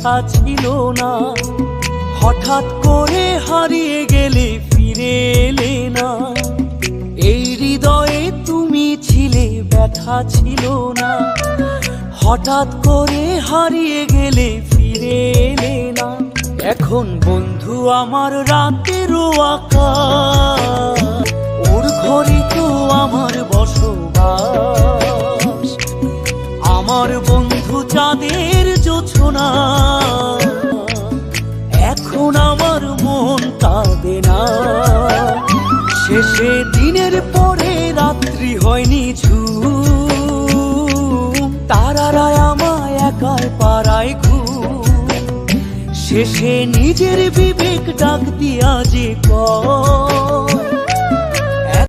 কথা ছিল না। হঠাৎ করে হারিয়ে গেলে ফিরে এলে না। এই হৃদয়ে তুমি ছিলে, ব্যথা ছিল না। হঠাৎ করে হারিয়ে গেলে ফিরে এলে না। এখন বন্ধু আমার রাতেরও আকাশ, ওর ঘরে তো আমার বসবাস। আমার বন্ধু চাঁদের জোছনা, এখন আমার মন কাঁদে না। শেষে দিনের পরে রাত্রি হয়নি ঝুম, তারারা আমায় একাই পাড়ায় ঘুম। শেষে নিজের বিবেক ডাক দিয়া যে কয়,